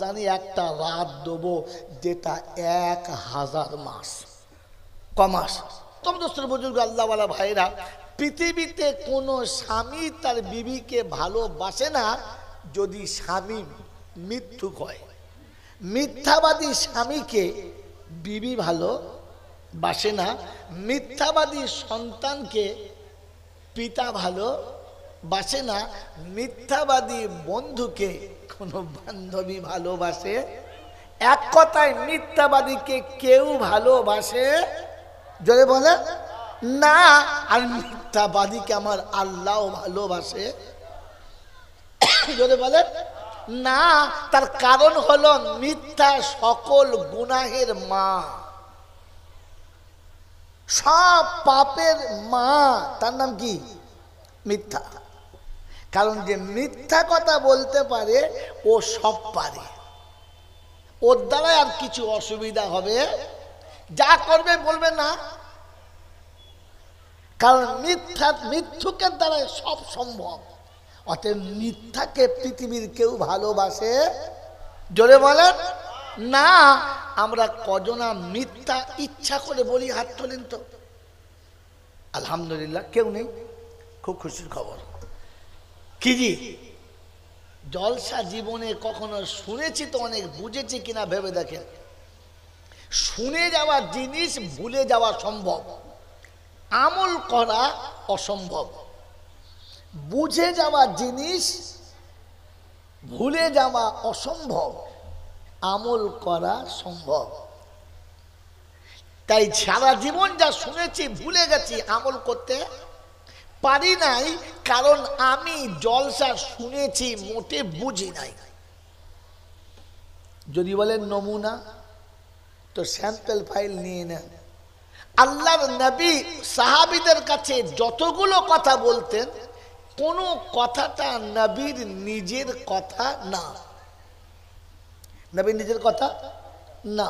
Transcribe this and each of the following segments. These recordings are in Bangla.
জানি একটা রাত দেবো যেটা 1000 মাস কমাস। তবে দোস্তের বুজুর্গ আল্লাহওয়ালা ভাইরা, পৃথিবীতে কোনো স্বামী তার বিবিকে ভালোবাসে না যদি স্বামী মিথ্যুক হয়। মিথ্যাবাদী স্বামীকে বিবি ভালোবাসে না, মিথ্যাবাদী সন্তানকে পিতা ভালোবাসে না, মিথ্যাবাদী বন্ধুকে কোনো বান্ধবী ভালোবাসে। এক কথায় মিথ্যাবাদীকে কেউ ভালোবাসে জোরে বলে না, আর মিথ্যাবাদীকে আমার আল্লাহ ভালোবাসে জোরে বলে না। তার কারণ হলো মিথ্যা সকল গুনাহের মা, সব পাপের মা। তার নাম কি? মিথ্যা। কারণ যে মিথ্যা কথা বলতে পারে ও সব পারে, ওর দ্বারা আর কিছু অসুবিধা হবে, যা করবে বলবে না। কারণ মিথ্যুকের দ্বারা সব সম্ভব। অতএব মিথ্যাকে পৃথিবীর কেউ ভালোবাসে জোরে বলেন না। আমরা কজনা মিথ্যা ইচ্ছা করে বলি? হাত তোলেন তো। আলহামদুলিল্লাহ কেউ নেই, খুব খুশির খবর। কি জি জলসা জীবনে কখনো শুনেছি তো অনেক, বুঝেছি কিনা ভেবে দেখেন। শুনে যাওয়া জিনিস ভুলে যাওয়া সম্ভব, আমল করা অসম্ভব। বুঝে যাওয়া জিনিস ভুলে যাওয়া অসম্ভব, আমল করা সম্ভব। তাই সারা জীবন যা শুনেছি ভুলে গেছি, আমল করতে পারি নাই, কারণ আমি জলসা শুনেছি মোটে বুঝি নাই। যদি বলেন নমুনা, তো স্যাম্পল ফাইল নিয়ে নেন। আল্লাহর নবী সাহাবীদের কাছে যতগুলো কথা বলতেন, কোনো কথাটা নবীর নিজের কথা না, নবীর নিজের কথা না।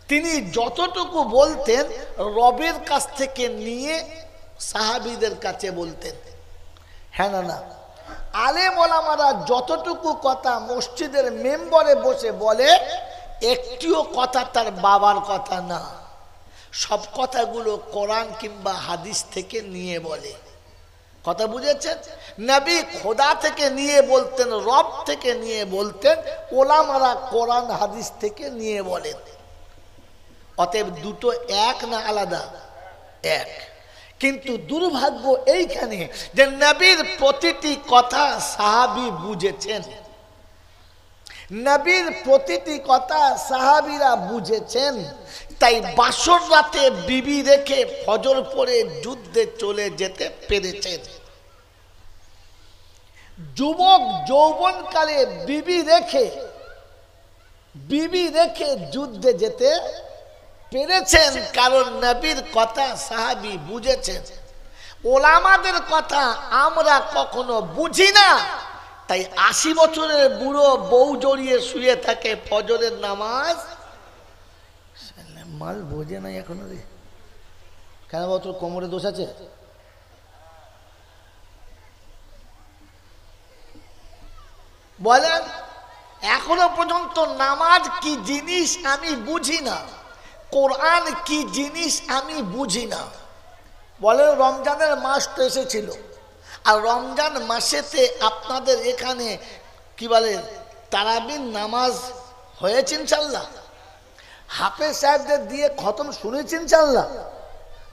তিনি যতটুকু বলতেন রবের কাছ থেকে নিয়ে সাহাবীদের কাছে বলতেন। হ্যাঁ না না? আলেম ওলামারা যতটুকু কথা মসজিদের মেম্বরে বসে বলে, একটিও কথা তার বাবার কথা না, সব কথাগুলো কোরআন কিংবা হাদিস থেকে নিয়ে বলে। কথা বুঝেছেন? নবী খোদা থেকে নিয়ে বলতেন, রব থেকে নিয়ে বলতেন, ওলামারা কোরআন হাদিস থেকে নিয়ে বলেন। অতএব দুটো এক না আলাদা? এক। কিন্তু দুর্ভাগ্য এইখানে যে নবীর প্রতিটি কথা সাহাবী বুঝেছেন, নবীর প্রতিটি কথা সাহাবীরা বুঝেছেন। তাই বাসর রাতে বিবি রেখে ফজর পরে যুদ্ধে চলে যেতে পেরেছেন। যুবক যৌবনকালে বিবি রেখে যুদ্ধে যেতে পেরেছেন, কারণ নবীর কথা সাহাবী বুঝেছেন। ওলামাদের কথা আমরা কখনো বুঝি না, তাই 80 বছরের বুড়ো বউ জড়িয়ে শুয়ে থাকে ফজরের নামাজ। মাল বোঝে নাই এখনো রে। কেন বাবা, তোর কোমরে দোষ আছে? বলেন, এখনো পর্যন্ত নামাজ কি জিনিস আমি বুঝি না, কোরআন কি জিনিস আমি বুঝি না। বলেন, রমজানের মাস তো এসেছিল, আর রমজান মাসেতে আপনাদের এখানে কি বলে তারাবির নামাজ হয়েছে ইনশাল্লাহ? হাফেজ সাহেবদের দিয়ে খতম শুনেছি ইনশাল্লাহ?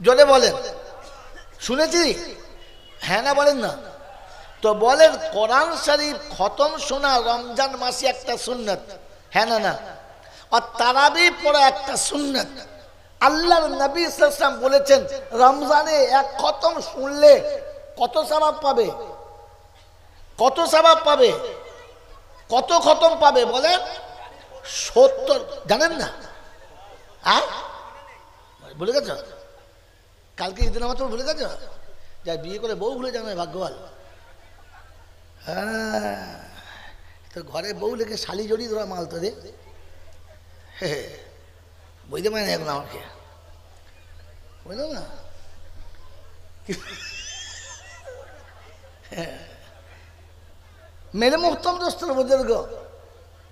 জোরে বলেন, শুনেছি? হ্যাঁ না বলেন না? তো বলেন, কোরআন শরীফ খতম শোনা রমজান মাসে একটা সুন্নত, হ্যাঁ না না? আর তারাবি পড়া একটা সুন্নত। আল্লাহর নবী সাল্লাল্লাহু আলাইহি ওয়াসাল্লাম বলেছেন, রমজানে এক খতম শুনলে কত সওয়াব পাবে? কত সওয়াব পাবে? কত খতম পাবে বলেন? 70। জানেন না? ভুলে গেছ? কালকে ঈদের নামাজ ভুলে গেছ? যা বিয়ে করে বউ ভুলে যাবে, ভাগ্যবান। হ্যাঁ, তো ঘরে বউ লেগে শালি জড়ি ধরা মাল তো রে। বুঝতে পারি না এখন আমাকে, বুঝলো না? মেরে মোহতম দোস্তর বুজুর্গ,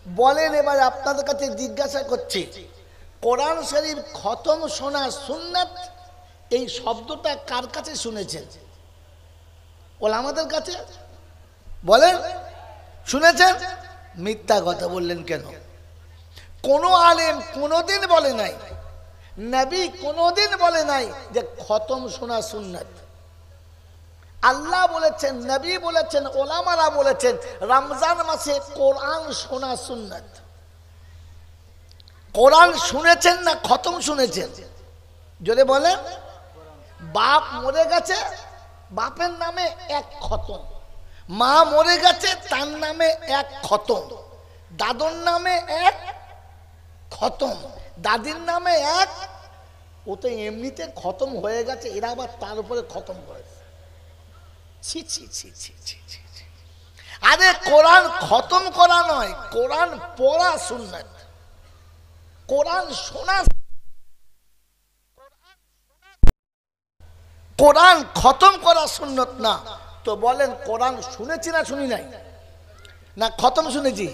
বলেন এবার আপনাদের কাছে জিজ্ঞাসা করছি, কোরআন শরীফ খতম শোনা সুন্নাত, এই শব্দটা কার কাছে শুনেছেন? ওলামাদের কাছে। বলেন শুনেছেন? মিথ্যা কথা বললেন কেন? কোন আলেম কোনদিন বলে নাই, নবী কোনদিন বলে নাই যে খতম শোনা সুন্নাত। আল্লাহ বলেছেন, নবী বলেছেন, ওলামারা বলেছেন রমজান মাসে কোরআন শোনা সুন্নাত। কোরআন শুনেছেন না খতম শুনেছেন? যদি বলেন, বাপ মরে গেছে, বাপের নামে এক খতম, মা মরে গেছে তার নামে এক খতম, দাদুর নামে এক খতম, দাদির নামে এক, ও তো এমনিতে খতম হয়ে গেছে, এরা আবার তার উপরে খতম করেছে। ছি ছি ছি ছি ছি ছি। আরে কোরআন খতম করা নয়, কোরআন পড়া সুন্নাত, কোরআন শোনা। কোরআন খতম করা সুন্নত না। তো বলেন কোরআন শুনেছি না শুনি নাই? না খতম শুনেছি?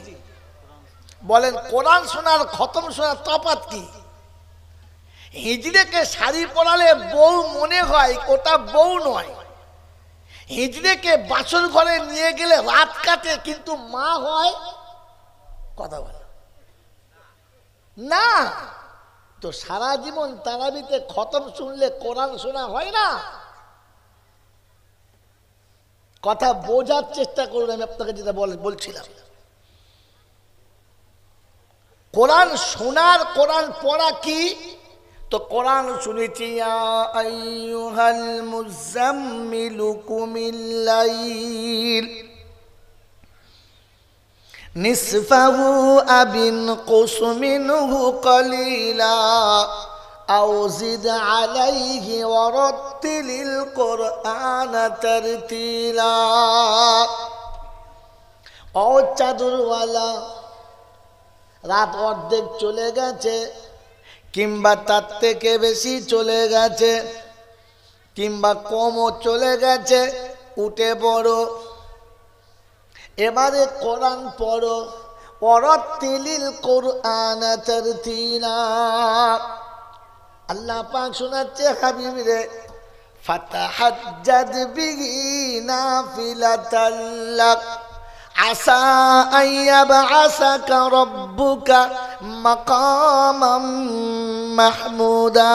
বলেন কোরআন শোনার খতম শোনার তফাৎ কি? হিজড়েকে শাড়ি পরালে বউ মনে হয়, ওটা বউ নয়। হিজড়েকে বাসর ঘরে নিয়ে গেলে রাত কাটে, কিন্তু মা হয়। কথা বলে না তো সারা জীবন তারাবিতে খতম শুনলে কোরআন শোনা হয় না? কথা বোঝার চেষ্টা করুন। আমি আপনাকে যেটা বলছিলাম, কোরআন শোনার কোরআন পড়া কি? তো কোরআন শুনেছি, ইয়া আইয়ুহাল মুযাম্মিলু কুমিল লাইল নিসফাহু আবিন কুস মিনহু কলিলা আও জিদ আলাইহি ওয়ারাত্তিলিল কুরআনা তারতিলা। ও চাদরওয়ালা, রাত অর্ধেক চলে গেছে, কিংবা তার থেকে বেশি চলে গেছে, কিংবা কমও চলে গেছে, উঠে পড়ো, এবারে কোরআন পড়ো। ওয়ারাত্তিলিল কুরআনা তারতিলা। আল্লাহ পাক শোনাচ্ছে, হাবিব রে, ফাতাহাজ্জাদ বিহি নাফিলাতাল লাক আসা আইয়াবআসাকা রাব্বুকা মাকামাম মাহমুদা।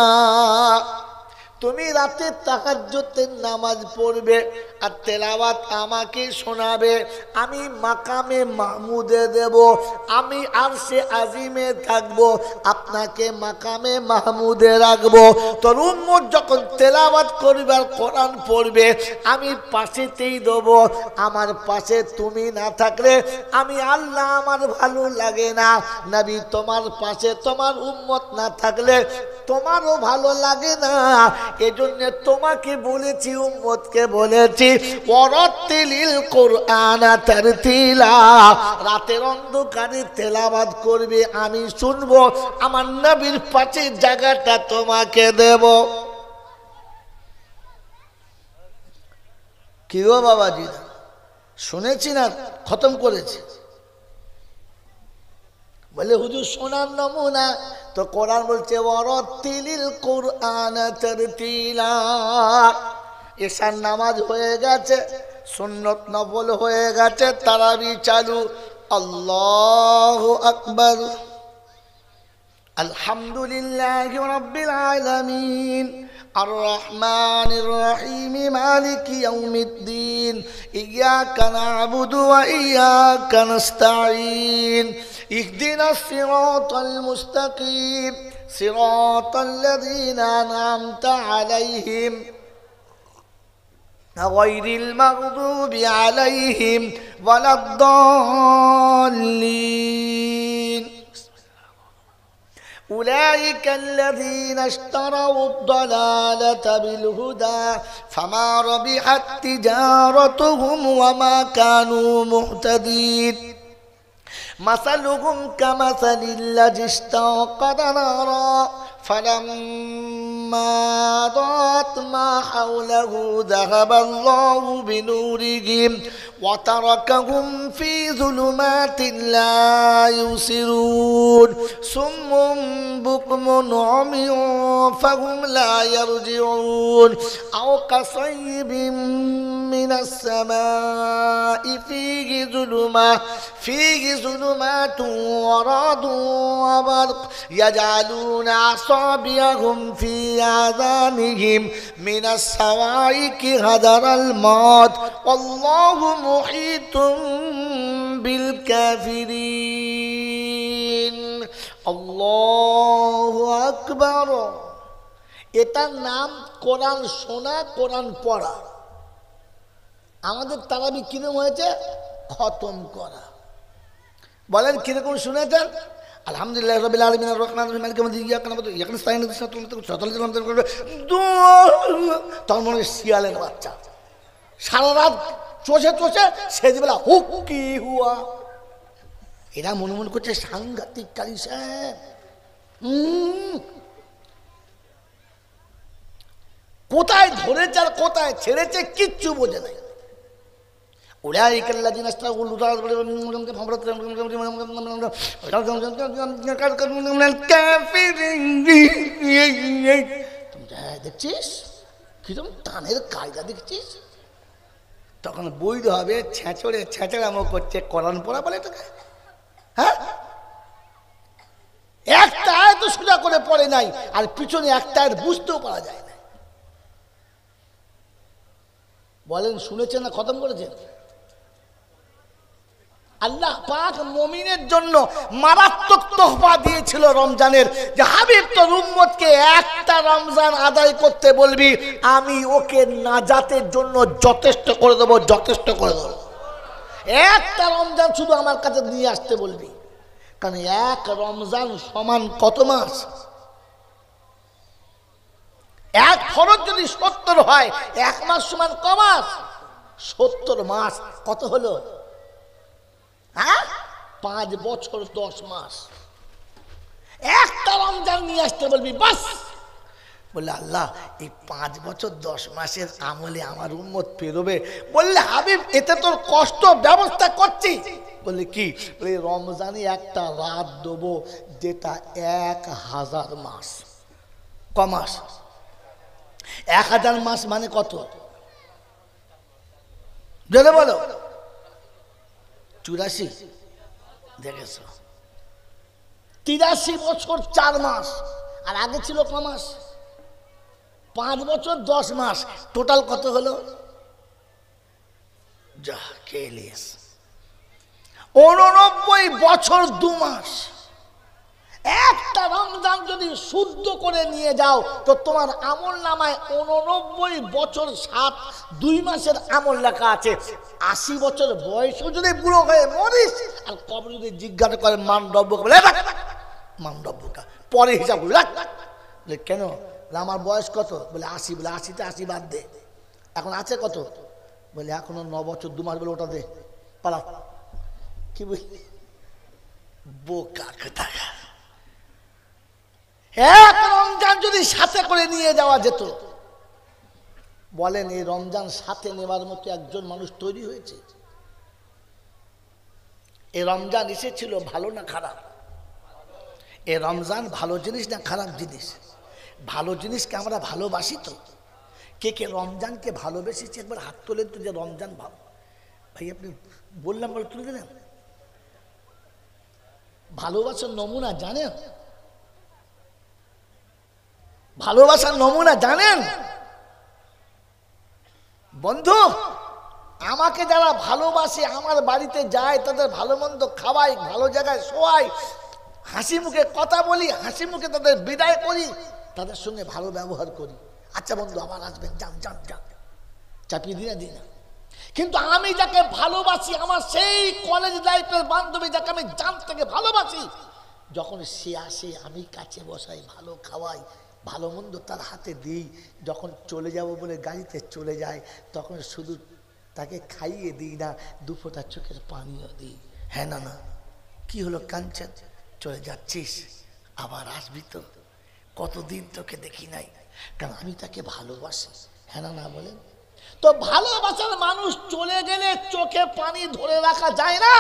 তুমি রাতে তাহাজ্জুদের নামাজ পড়বে আর তেলাওয়াত আমাকে শোনাবে, আমি মাকামে মাহমুদে দেব, আমি আরশে আজিমে থাকবো, আপনাকে মাকামে মাহমুদে রাখবো। তোর উম্মত যখন তেলাওয়াত করবে আর কোরআন পড়বে, আমি পাশেতেই দেব। আমার পাশে তুমি না থাকলে আমি আল্লাহ আমার ভালো লাগে না। নবী তোমার পাশে তোমার উম্মত না থাকলে তোমারও ভালো লাগে না। এজন্য তোমাকে বলেছি, উম্মতকে বলেছি, ওয়ারাত্তিলিল কুরআনা তারতিলা। রাতের অন্ধকারে তেলাওয়াত করবে, আমি শুনবো, আমার নবীর পাশে জায়গাটা তোমাকে দেব। কি গো বাবাজি, শুনেছি না খতম করেছি? বলে হুজুর শোনার নমুনা তো কোরআন বলছে ওয়ারাত্তিলিল কুরআনা তারতিলা। এশার নামাজ হয়ে গেছে, সুন্নত নফল হয়ে গেছে, তারাবি চালু। আল্লাহু আকবার, আলহামদুলিল্লাহি রাব্বিল আলামিন, আর রহমানির রহিম, মালিকি ইয়াউমিদ্দিন, ইয়াকা না'বুদু ওয়া ইয়াকা নাস্তাঈন, ইহদিনাস সিরাতাল মুস্তাকিম, সিরাতাল লাযীনা আন'আমতা আলাইহিম গায়রিল মাগদুবি আলাইহিম ওয়ালাদ-দাল্লিন। أولئك الذين اشتروا الضلالة بالهدى فما ربحت تجارتهم وما كانوا مهتدين مثلهم كمثل الذي استوقد نارا فلما أضاءت ما حوله ذهب الله بنورهم وتركهم في ظلمات لا يبصرون صم بكم عمي فهم لا يرجعون أو كصيب من السماء فيه ظلمات ورعد وبرق يجعلون أصابعهم في آذانهم من الصواعق حذر الموت والله محيط بالكافرين আল্লাহু আকবার। এটার নাম কোরআন শোনা, কোরআন পড়া। আমাদের তারাবি কিরকম হয়েছে? খতম করা। বলেন কিরকম শুনেছেন? আলহামদুলিল্লাহ রাব্বিল আলামিন আর রহমানির রহিম মালিকি ইয়াউমিদ্দিন ইয়াকা না'বুদু ওয়া ইয়াকা নাস্তাঈন ইহদিনাস সিরাতাল মুস্তাকিম। তখন মনে হয় শিয়ালের বাচ্চা সারা রাত চষে চষে সেজবেলা হুক কি হুয়া। এরা মনে মনে করছে সাংঘাতিক কারি সাহেব। কোথায় ধরেছে আর কোথায় ছেড়েছে কিচ্ছু বোঝে নাই। দেখছিস কিরকম টানের কায়দা দেখছিস? তখন বৈধ হবে ছেঁচড়ে ছেঁচড়ামো করছে কোরআন পড়া বলে তোকে। হ্যাঁ, একটা আয়াত সোজা করে পড়ে নাই আর পিছনে একটা আয়াত বুঝতেও পারা যায় না। বলেন শুনেছেন না খতম করেছেন? আল্লাহ পাক মুমিনের জন্য মারাত্মক তোহফা দিয়েছিল রমজানের, যে হাবিব তোর উম্মতকে একটা রমজান আদায় করতে বলবি, আমি ওকে নাজাতের জন্য যথেষ্ট করে দেবো, যথেষ্ট করে দেবো। একটা রমজান শুধু আমার কাছে নিয়ে আসতে বলবি, কারণ এক রমজান সমান কত মাস? এক ফরজ যদি 70 হয়, এক মাস সমান ক মাস? 70 মাস। কত হলো? হ্যাঁ, 5 বছর 10 মাস। একটা রমজান নিয়ে আসতে বলবি, বাস। বললে আল্লাহ এই 5 বছর 10 মাসের আমলে আমার উম্মত পেরোবে। বললে হাবিব এতে তোর কষ্ট ব্যবস্থা করছি। বললে কি? বলে রমজানে একটা রাত দেবো যেটা 1000 মাস। ক মাস? 1000 মাস মানে কত? জোরে বলো। 84 দেখেছ? 83 বছর 4 মাস। আর আগে ছিল ক মাস? 5 বছর 10 মাস। টোটাল কত হলো? যা কেলিস 89 বছর 2 মাস। একটা রমজান যদি শুদ্ধ করে নিয়ে যাও তো তোমার আমল নামায় 89 বছর 2 মাসের আমল লেখা আছে। 80 বছর বয়সও যদি বুড়ো হয়ে মরিস আর কবর যদি জিজ্ঞাসা করে মান রব্বুকা, বলে মান রব্বুকা, পরে হিসাব করবে। কেন? আমার বয়স কত? বলে 80। বলে 80তে 80 বাদ দে, এখন আছে কত? বলে এখনো 9 বছর 2 মাস। বলে ওটা দে, পালা। কি বুঝলি? বোকা কথা। এক রমজান যদি সাথে করে নিয়ে যাওয়া যেত, বলেন এই রমজান সাথে নেবার মতো একজন মানুষ তৈরি হয়েছে? এই রমজান এসেছিল ভালো না খারাপ? এই রমজান ভালো জিনিস না খারাপ জিনিস? ভালো জিনিসকে আমরা ভালোবাসি তো। কে কে রমজানকে ভালোবেসেছি একবার হাত তোলেন তো, যে রমজান ভালো। ভাই আপনি বললাম বলে তুলে দিলেন। ভালোবাসার নমুনা জানেন? ভালোবাসার নমুনা জানেন? বন্ধু, আমাকে যারা ভালোবাসে, আমার বাড়িতে যায়, তাদের ভালো মন্দ খাওয়াই, ভালো জায়গায় শোয়াই, হাসি মুখে কথা বলি, হাসি মুখে তাদের বিদায় করি, তাদের সঙ্গে ভালো ব্যবহার করি। আচ্ছা বন্ধু আবার আসবেন, যান যান যান, চাপিয়ে দিই না। কিন্তু আমি যাকে ভালোবাসি, আমার সেই কলেজ লাইফের বান্ধবী যাকে আমি জান থেকে ভালোবাসি, যখন সে আসে আমি কাছে বসাই, ভালো খাওয়াই, ভালো মন্দ তার হাতে দিই। যখন চলে যাব বলে গাড়িতে চলে যায়, তখন শুধু তাকে খাইয়ে দিই না, 2 ফোঁটা চোখের পানিও দিই। হ্যাঁ না? না কি হলো কাঞ্চন, চলে যাচ্ছিস? আবার আসবি তো? কতদিন তোকে দেখি নাই। কারণ আমি তাকে ভালোবাসি। হ্যাঁ না? না বলেন। তো ভালোবাসার মানুষ চলে গেলে চোখে পানি ধরে রাখা যায় না।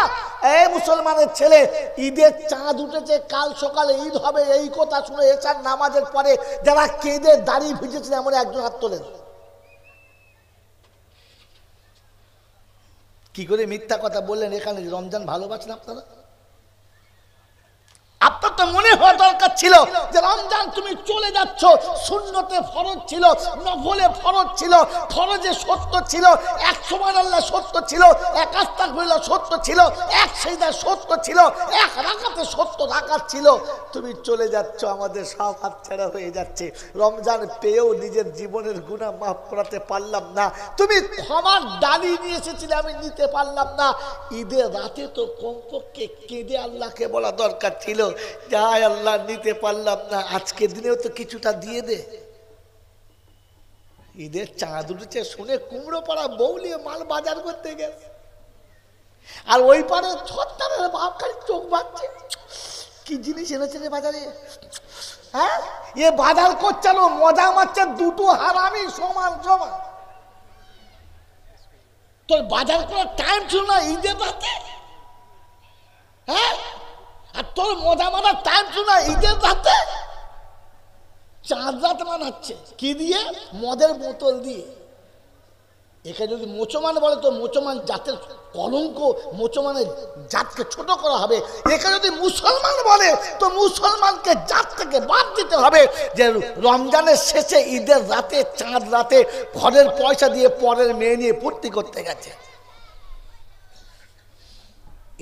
এই মুসলমানের ছেলে, ঈদের চাঁদ উঠেছে, কাল সকালে ঈদ হবে, এই কথা শুনে এসার নামাজের পরে যারা কেঁদে দাড়ি ভিজেছিল এমন একজন হাত তোলেন। কি করে মিথ্যা কথা বললেন এখানে রমজান ভালোবাসেন আপনারা? আপনার তো মনে হওয়া দরকার ছিল যে রমজান তুমি চলে যাচ্ছ, সুন্নতে ফরজ ছিল, নফলে ফরজ ছিল, ফরজে সত্য ছিল, 100 সুবহানাল্লাহ সত্য ছিল, 1 আস্তাগফিরুল্লাহ সত্য ছিল, 1 সিজদা সত্য ছিল, 1 রাকাতে সত্য রাকাত ছিল। তুমি চলে যাচ্ছ, আমাদের সব হাতছাড়া হয়ে যাচ্ছে। রমজান পেয়েও নিজের জীবনের গুনাহ মাফ করাতে পারলাম না। তুমি ক্ষমার ডালি নিয়ে এসেছিলে, আমি নিতে পারলাম না। ঈদের রাতে তো কমপক্ষে কেঁদে আল্লাহকে বলা দরকার ছিল, যাই আল্লাহ নিতে পারলাম না, আজকের দিনেও তো কিছুটা দিয়ে দে। ঈদের চাঁদ উঠেছে শুনে কুমড়ো পাড়া বউলিয়ে মাল বাজার করতে গেছে, আর ওই পারে ছত্তারের বাপ খালি চোখ বাঁচছে, কি জিনিস এনেছে রে বাজারে। হ্যাঁ, এ বাজার করছে মজা মারছে, দুটো হারামি সমান সমান। তোর বাজার করার টাইম ছিল না ঈদের রাতে? হ্যাঁ, আর তোর মজা মারার টাইম ছিল না ঈদের রাতে? চাঁদ রাত মানাচ্ছে কি দিয়ে? মদের বোতল দিয়ে। একে যদি মোচমান বলে তো মোচমান জাতের কলঙ্ক, মোচমানের জাতকে ছোট করা হবে। একে যদি মুসলমান বলে তো মুসলমানকে জাত থেকে বাদ দিতে হবে। যে রমজানের শেষে ঈদের রাতে, চাঁদ রাতে ঘরের পয়সা দিয়ে পরের মেয়ে নিয়ে ফুর্তি করতে গেছে।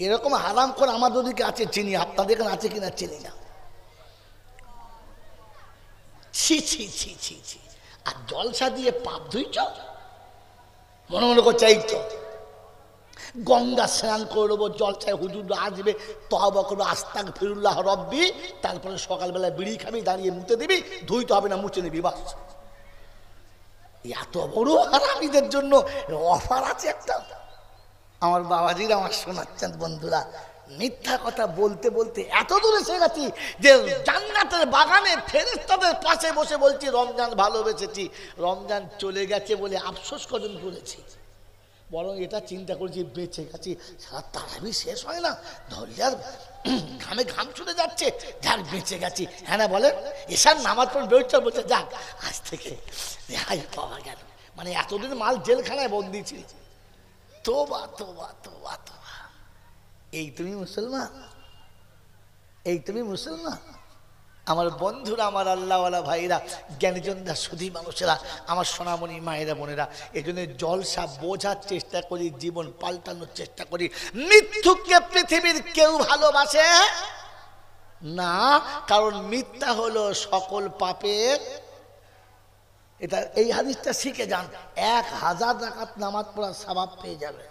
এরকম হারাম করে আমাদের ওদিকে আছে, চিনি, আপনাদের এখানে আছে কিনা চিনি না। ছি ছি ছি ছি ছি। আর জলসা দিয়ে পাপ ধুইছ, মনে মনে করছে এই তো গঙ্গা স্নান করবো, জলসায় হুজুর আসবে, তওবা করবো, আস্তাগফিরুল্লাহ রব্বি, তারপরে সকালবেলা বিড়ি খাবি, দাঁড়িয়ে মুতে দিবি, ধুইতে হবে না, মুছে নিবি, বাস। এত বড় হারামিদের জন্য অফার আছে একটা। আমার বাবাজিরা, আমার শোনাচ্ছেন বন্ধুরা, মিথ্যা কথা বলতে বলতে এত দূরে এসে গেছি যে জান্নাতের বাগানে ফেরেশতাদের পাশে বসে বলছি রমজান ভালোবেসেছি। রমজান চলে গেছে বলে আফসোস কজন করেছি, বরং এটা চিন্তা করেছি বেঁচে গেছি। সারা তারাবি শেষ হয় না, ধরিয়ার ঘামে ঘাম ছুটে যাচ্ছে, যাক বেঁচে গেছি। হ্যাঁ না বলেন? এসার নামাজ পড়ে বেরোচ্ছে, বলছে যাক আজ থেকে রেহাই পাওয়া গেল। মানে এতদিন মাল জেলখানায় বন্দি ছিল। তোবা তোবা তোবা তোবা। এই তুমি মুসলমান? এই তুমি মুসলমান? আমার বন্ধুরা, আমার আল্লাহওয়ালা ভাইরা, জ্ঞানীজনরা, সুধী মানুষেরা, আমার সোনামণি মায়েরা বোনেরা, এই জন্য জলসা বোঝার চেষ্টা করি, জীবন পাল্টানোর চেষ্টা করি। মিথ্যুককে পৃথিবীর কেউ ভালোবাসে না, কারণ মিথ্যা হলো সকল পাপের। এটা এই হাদিসটা শিখে যান, 1000 রাকাত নামাজ পড়ার সওয়াব পেয়ে যাবে।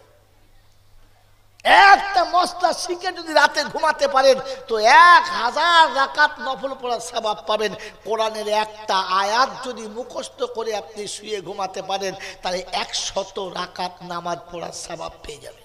একটা মশলা শিখে যদি রাতে ঘুমাতে পারেন তো 1000 রাকাত নফল পড়ার সওয়াব পাবেন। কোরআনের একটা আয়াত যদি মুখস্থ করে আপনি শুয়ে ঘুমাতে পারেন তাহলে 100 রাকাত নামাজ পড়ার সওয়াব পেয়ে যাবেন।